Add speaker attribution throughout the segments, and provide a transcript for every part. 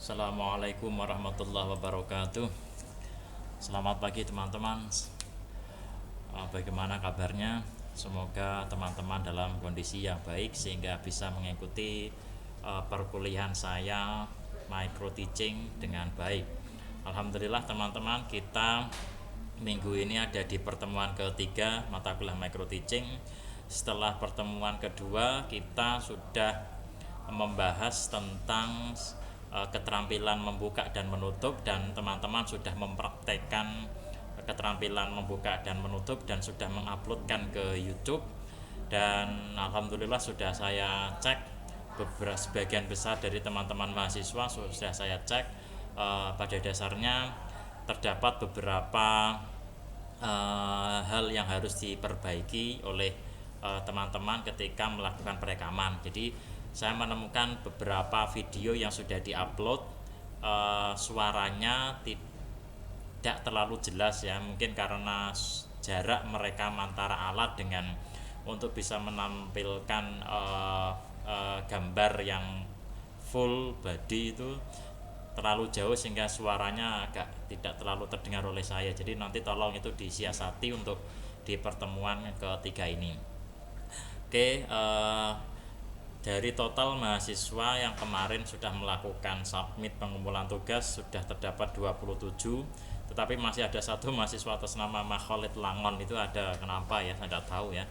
Speaker 1: Assalamualaikum warahmatullahi wabarakatuh. Selamat pagi teman-teman. Bagaimana kabarnya? Semoga teman-teman dalam kondisi yang baik sehingga bisa mengikuti perkuliahan saya micro teaching dengan baik. Alhamdulillah teman-teman, kita minggu ini ada di pertemuan ketiga mata kuliah micro teaching. Setelah pertemuan kedua kita sudah membahas tentang keterampilan membuka dan menutup, dan teman-teman sudah mempraktekkan keterampilan membuka dan menutup dan sudah menguploadkan ke YouTube. Dan alhamdulillah sudah saya cek, beberapa sebagian besar dari teman-teman mahasiswa sudah saya cek, pada dasarnya terdapat beberapa hal yang harus diperbaiki oleh teman-teman ketika melakukan perekaman. Jadi saya menemukan beberapa video yang sudah diupload, suaranya tidak terlalu jelas ya, mungkin karena jarak merekam antara alat dengan untuk bisa menampilkan gambar yang full body itu terlalu jauh sehingga suaranya agak tidak terlalu terdengar oleh saya. Jadi nanti tolong itu disiasati untuk di pertemuan ketiga ini. Oke, dari total mahasiswa yang kemarin sudah melakukan submit pengumpulan tugas sudah terdapat 27, tetapi masih ada satu mahasiswa atas nama Makholid Langon. Itu ada kenapa ya, saya tidak tahu ya.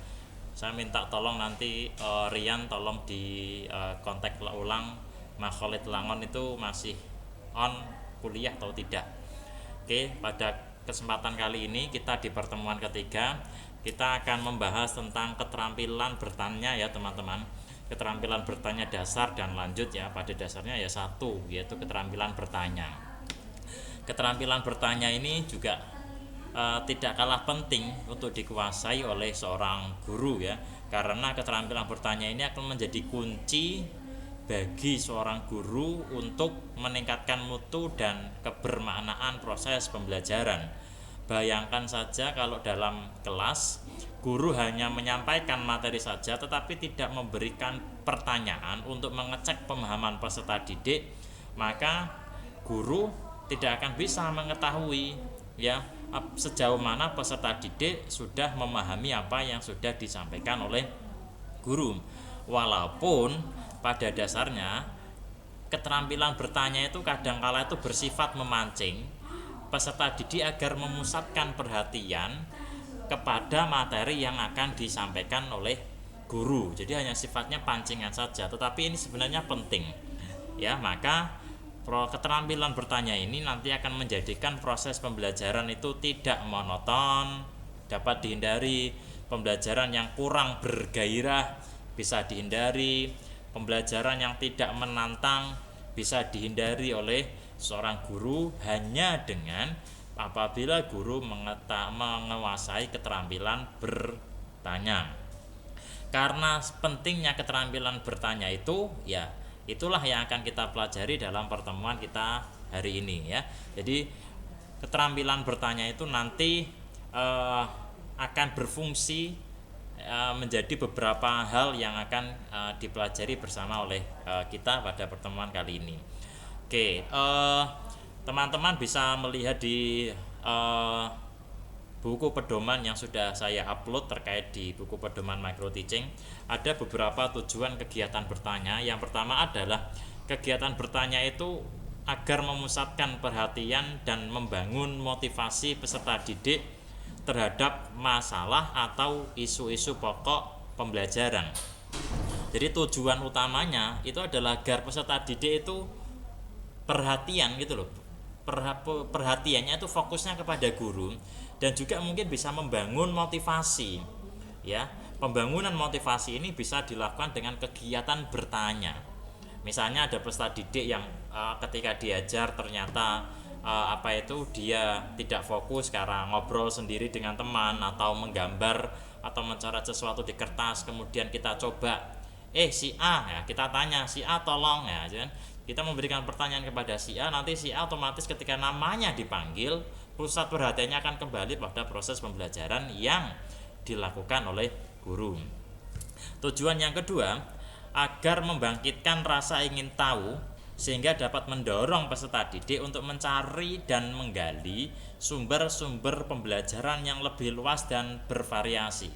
Speaker 1: Saya minta tolong nanti Rian tolong di kontak ulang Makholid Langon itu masih on kuliah atau tidak. Oke, pada kesempatan kali ini kita di pertemuan ketiga kita akan membahas tentang keterampilan bertanya ya teman-teman. Keterampilan bertanya dasar dan lanjut ya. Pada dasarnya ya satu, yaitu keterampilan bertanya. Keterampilan bertanya ini juga tidak kalah penting untuk dikuasai oleh seorang guru ya, karena keterampilan bertanya ini akan menjadi kunci bagi seorang guru untuk meningkatkan mutu dan kebermaknaan proses pembelajaran. Bayangkan saja kalau dalam kelas guru hanya menyampaikan materi saja tetapi tidak memberikan pertanyaan untuk mengecek pemahaman peserta didik, maka guru tidak akan bisa mengetahui ya sejauh mana peserta didik sudah memahami apa yang sudah disampaikan oleh guru. Walaupun pada dasarnya keterampilan bertanya itu kadangkala itu bersifat memancing peserta didik agar memusatkan perhatian kepada materi yang akan disampaikan oleh guru. Jadi hanya sifatnya pancingan saja, tetapi ini sebenarnya penting ya. Maka keterampilan bertanya ini nanti akan menjadikan proses pembelajaran itu tidak monoton, dapat dihindari. Pembelajaran yang kurang bergairah bisa dihindari, pembelajaran yang tidak menantang bisa dihindari oleh seorang guru hanya dengan apabila guru menguasai keterampilan bertanya. Karena pentingnya keterampilan bertanya itu ya, itulah yang akan kita pelajari dalam pertemuan kita hari ini ya. Jadi keterampilan bertanya itu nanti akan berfungsi menjadi beberapa hal yang akan dipelajari bersama oleh kita pada pertemuan kali ini. Oke, teman-teman bisa melihat di buku pedoman yang sudah saya upload terkait di buku pedoman micro teaching. Ada beberapa tujuan kegiatan bertanya. Yang pertama adalah kegiatan bertanya itu agar memusatkan perhatian dan membangun motivasi peserta didik terhadap masalah atau isu-isu pokok pembelajaran. Jadi tujuan utamanya itu adalah agar peserta didik itu perhatian gitu loh. Perhatiannya itu fokusnya kepada guru, dan juga mungkin bisa membangun motivasi ya. Pembangunan motivasi ini bisa dilakukan dengan kegiatan bertanya. Misalnya ada peserta didik yang ketika diajar ternyata dia tidak fokus karena ngobrol sendiri dengan teman atau menggambar atau mencoret sesuatu di kertas, kemudian kita coba si A ya, kita tanya si A tolong ya, kita memberikan pertanyaan kepada si A, nanti si A otomatis ketika namanya dipanggil pusat perhatiannya akan kembali pada proses pembelajaran yang dilakukan oleh guru. Tujuan yang kedua, agar membangkitkan rasa ingin tahu sehingga dapat mendorong peserta didik untuk mencari dan menggali sumber-sumber pembelajaran yang lebih luas dan bervariasi.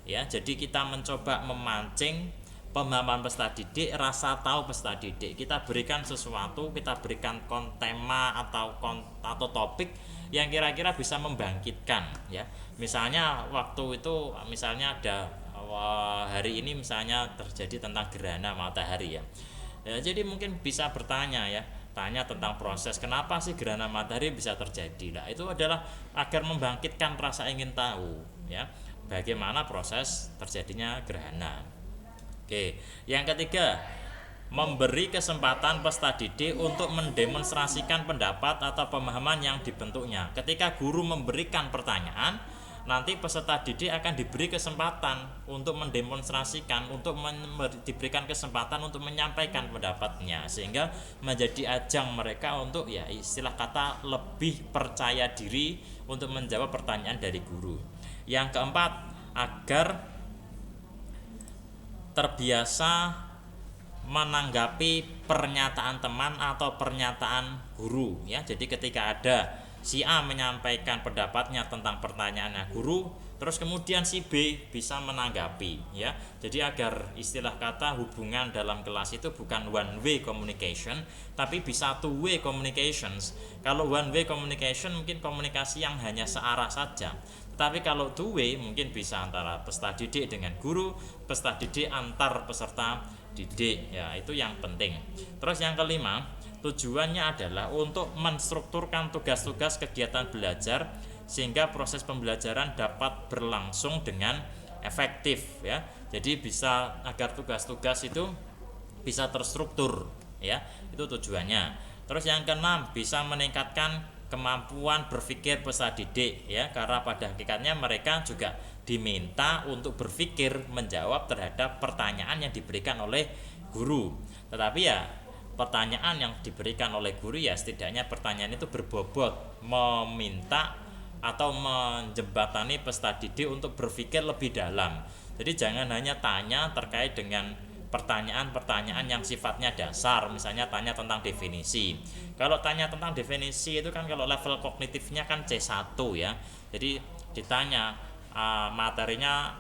Speaker 1: Ya, jadi kita mencoba memancing pemahaman peserta didik, rasa tahu peserta didik. Kita berikan sesuatu, kita berikan tema atau topik yang kira-kira bisa membangkitkan, ya. Misalnya waktu itu misalnya ada hari ini misalnya terjadi tentang gerhana matahari, ya. Ya, jadi mungkin bisa bertanya, ya, tanya tentang proses kenapa sih gerhana matahari bisa terjadi. Nah, itu adalah agar membangkitkan rasa ingin tahu, ya, bagaimana proses terjadinya gerhana. Oke, yang ketiga, memberi kesempatan peserta didik untuk mendemonstrasikan pendapat atau pemahaman yang dibentuknya. Ketika guru memberikan pertanyaan, nanti peserta didik akan diberi kesempatan untuk mendemonstrasikan, untuk diberikan kesempatan untuk menyampaikan pendapatnya, sehingga menjadi ajang mereka untuk, ya, istilah kata, lebih percaya diri untuk menjawab pertanyaan dari guru. Yang keempat, agar terbiasa menanggapi pernyataan teman atau pernyataan guru, ya. Jadi ketika ada si A menyampaikan pendapatnya tentang pertanyaannya guru, terus kemudian si B bisa menanggapi, ya. Jadi agar istilah kata hubungan dalam kelas itu bukan one way communication, tapi bisa two way communications. Kalau one way communication mungkin komunikasi yang hanya searah saja. Tapi kalau two way mungkin bisa antara peserta didik dengan guru, peserta didik antar peserta didik, ya, itu yang penting. Terus yang kelima, tujuannya adalah untuk menstrukturkan tugas-tugas kegiatan belajar sehingga proses pembelajaran dapat berlangsung dengan efektif, ya. Jadi bisa agar tugas-tugas itu bisa terstruktur, ya. Itu tujuannya. Terus yang keenam, bisa meningkatkan kemampuan berpikir peserta didik, ya, karena pada hakikatnya mereka juga diminta untuk berpikir menjawab terhadap pertanyaan yang diberikan oleh guru. Tetapi, ya, pertanyaan yang diberikan oleh guru, ya, setidaknya pertanyaan itu berbobot, meminta atau menjembatani peserta didik untuk berpikir lebih dalam. Jadi jangan hanya tanya terkait dengan pertanyaan-pertanyaan yang sifatnya dasar, misalnya tanya tentang definisi. Kalau tanya tentang definisi itu kan kalau level kognitifnya kan C1, ya. Jadi ditanya materinya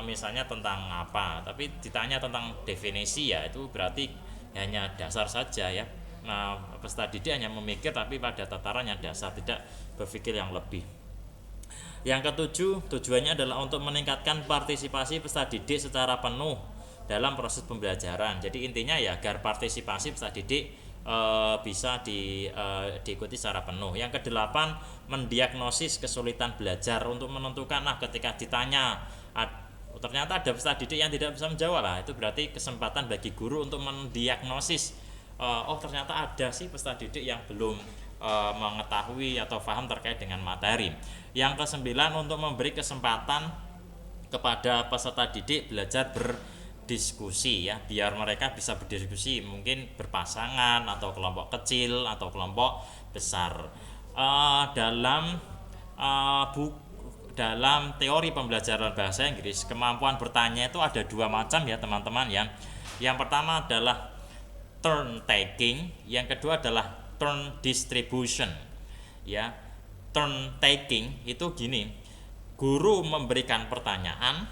Speaker 1: misalnya tentang apa, tapi ditanya tentang definisi, ya, itu berarti hanya dasar saja, ya. Nah, peserta didik hanya memikir tapi pada tataran yang dasar, tidak berpikir yang lebih. Yang ketujuh, tujuannya adalah untuk meningkatkan partisipasi peserta didik secara penuh dalam proses pembelajaran. Jadi intinya, ya, agar partisipasi peserta didik bisa diikuti secara penuh. Yang kedelapan, mendiagnosis kesulitan belajar untuk menentukan, ketika ditanya ternyata ada peserta didik yang tidak bisa menjawab, lah, itu berarti kesempatan bagi guru untuk mendiagnosis, ternyata ada sih peserta didik yang belum mengetahui atau paham terkait dengan materi. Yang kesembilan, untuk memberi kesempatan kepada peserta didik belajar berdiskusi, ya, biar mereka bisa berdiskusi, mungkin berpasangan atau kelompok kecil atau kelompok besar. Dalam teori pembelajaran bahasa Inggris, kemampuan bertanya itu ada dua macam, ya, teman-teman, ya. Yang pertama adalah turn taking, yang kedua adalah turn distribution, ya. Turn taking itu gini, guru memberikan pertanyaan,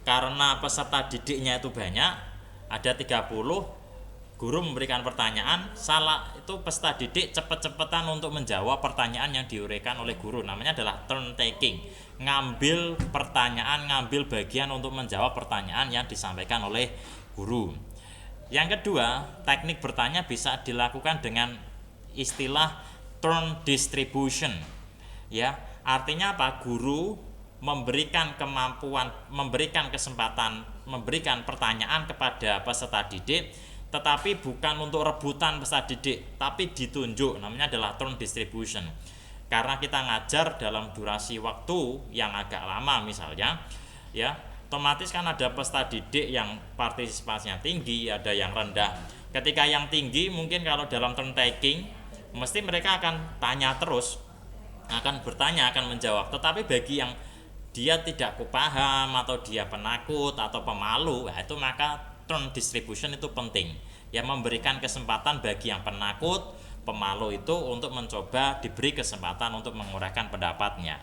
Speaker 1: karena peserta didiknya itu banyak, ada 30, guru memberikan pertanyaan, salah itu peserta didik cepet-cepetan untuk menjawab pertanyaan yang diuraikan oleh guru, namanya adalah turn taking, ngambil pertanyaan, ngambil bagian untuk menjawab pertanyaan yang disampaikan oleh guru. Yang kedua, teknik bertanya bisa dilakukan dengan istilah turn distribution, ya. Artinya apa? Guru memberikan kemampuan, memberikan kesempatan, memberikan pertanyaan kepada peserta didik, tetapi bukan untuk rebutan peserta didik, tapi ditunjuk, namanya adalah turn distribution. Karena kita ngajar dalam durasi waktu yang agak lama misalnya, ya, otomatis kan ada peserta didik yang partisipasinya tinggi, ada yang rendah. Ketika yang tinggi mungkin kalau dalam turn taking mesti mereka akan tanya terus, akan bertanya, akan menjawab. Tetapi bagi yang dia tidak paham atau dia penakut atau pemalu, itu maka turn distribution itu penting. Ya, memberikan kesempatan bagi yang penakut, pemalu itu untuk mencoba diberi kesempatan untuk menguraikan pendapatnya.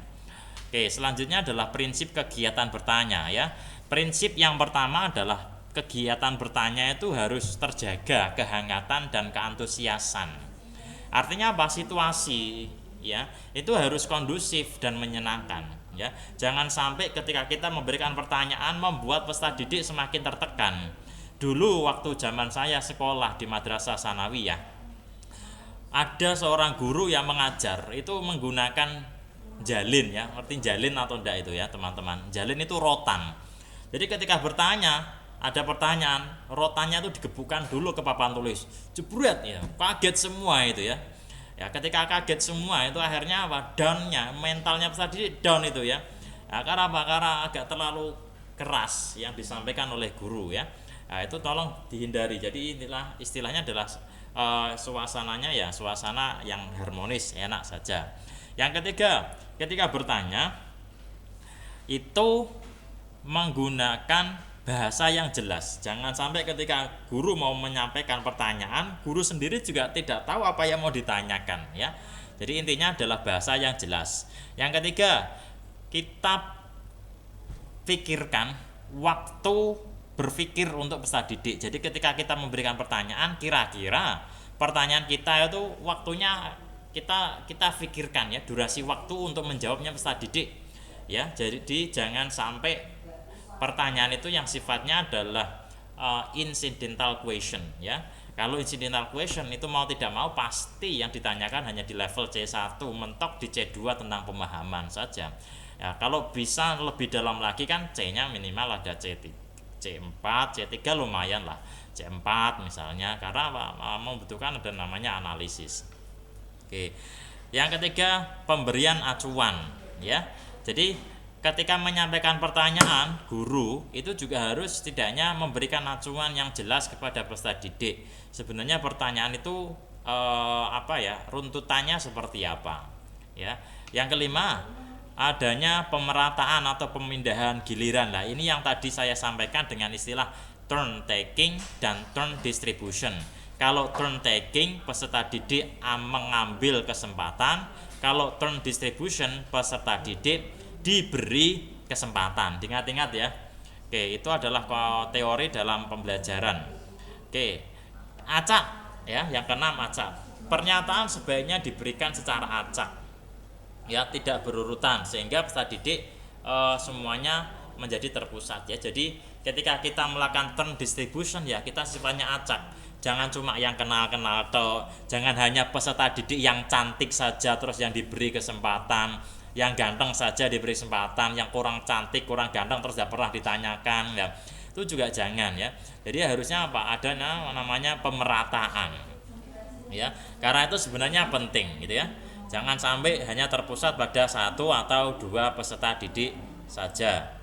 Speaker 1: Oke, selanjutnya adalah prinsip kegiatan bertanya ya. Prinsip yang pertama adalah kegiatan bertanya itu harus terjaga kehangatan dan keantusiasan. Artinya apa? Situasi ya itu harus kondusif dan menyenangkan ya. Jangan sampai ketika kita memberikan pertanyaan membuat peserta didik semakin tertekan. Dulu waktu zaman saya sekolah di madrasah sanawiyah, ada seorang guru yang mengajar itu menggunakan jalin ya. Ngerti jalin atau enggak itu ya teman-teman? Jalin itu rotan. Jadi ketika bertanya, ada pertanyaan, rotannya itu digebukan dulu ke papan tulis, jebret ya, kaget semua itu ya. Ya, ketika kaget semua itu akhirnya apa? Down-nya, mentalnya peserta didik down itu ya. Nah, karena apa? Karena agak terlalu keras yang disampaikan oleh guru ya. Nah, itu tolong dihindari. Jadi inilah istilahnya adalah suasananya ya, suasana yang harmonis, enak saja. Yang ketiga, ketika bertanya itu menggunakan bahasa yang jelas. Jangan sampai ketika guru mau menyampaikan pertanyaan, guru sendiri juga tidak tahu apa yang mau ditanyakan ya. Jadi intinya adalah bahasa yang jelas. Yang ketiga, kita pikirkan waktu berpikir untuk peserta didik. Jadi ketika kita memberikan pertanyaan, kira-kira pertanyaan kita itu waktunya kita pikirkan ya, durasi waktu untuk menjawabnya peserta didik ya. Jadi jangan sampai pertanyaan itu yang sifatnya adalah incidental question ya. Kalau incidental question itu mau tidak mau pasti yang ditanyakan hanya di level C1, mentok di C2 tentang pemahaman saja. Ya, kalau bisa lebih dalam lagi kan C-nya minimal ada C3, C4, C3 lumayan lah. C4 misalnya karena membutuhkan ada namanya analisis. Oke. Yang ketiga, pemberian acuan ya. Jadi ketika menyampaikan pertanyaan, guru itu juga harus setidaknya memberikan acuan yang jelas kepada peserta didik. Sebenarnya pertanyaan itu runtutannya seperti apa? Ya. Yang kelima, adanya pemerataan atau pemindahan giliran. Lah, ini yang tadi saya sampaikan dengan istilah turn taking dan turn distribution. Kalau turn taking, peserta didik mengambil kesempatan. Kalau turn distribution, peserta didik diberi kesempatan. Ingat-ingat ya. Oke, itu adalah teori dalam pembelajaran. Oke, acak ya, yang keenam acak. Pernyataan sebaiknya diberikan secara acak. Ya, tidak berurutan sehingga peserta didik semuanya menjadi terpusat ya. Jadi ketika kita melakukan turn distribution ya, kita sifatnya acak. Jangan cuma yang kenal-kenal atau jangan hanya peserta didik yang cantik saja terus yang diberi kesempatan, yang ganteng saja diberi kesempatan, yang kurang cantik, kurang ganteng terus tidak pernah ditanyakan ya. Itu juga jangan ya. Jadi harusnya apa? Ada namanya pemerataan. Ya, karena itu sebenarnya penting gitu ya. Jangan sampai hanya terpusat pada satu atau dua peserta didik saja.